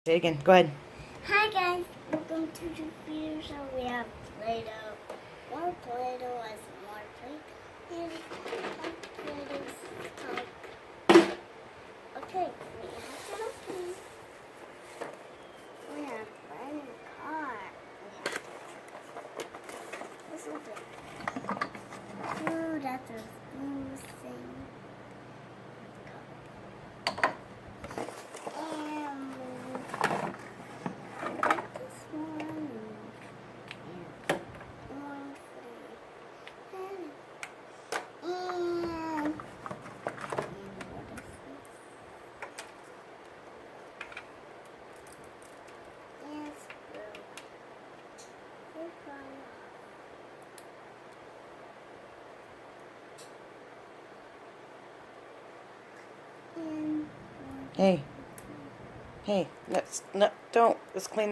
Say it again. Go ahead. Hi guys, welcome to the video show. We have Play-Doh, more Play-Doh as more Play-Doh, and more Play-Doh stuff. Okay, we have to open. We have brand new car. Let's open. Ooh, that's a smooth thing. Hey. Hey. Don't. Let's clean